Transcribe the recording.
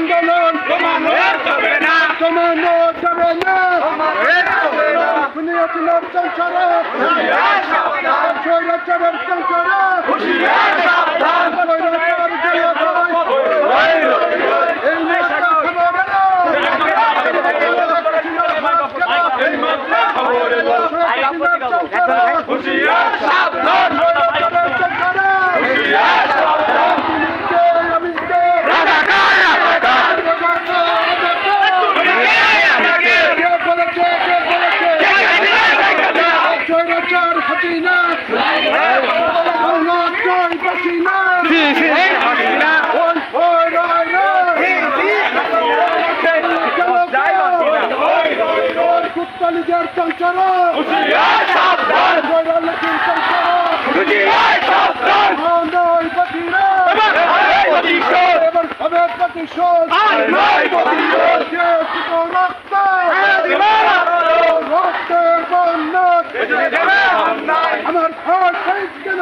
আন্দোলন থামানো যাবে না, থামানো যাবে না, দুনিয়ার সংসারে স্বৈরাচারের সংসারে লীগের সংসারে আমার ঘর কেন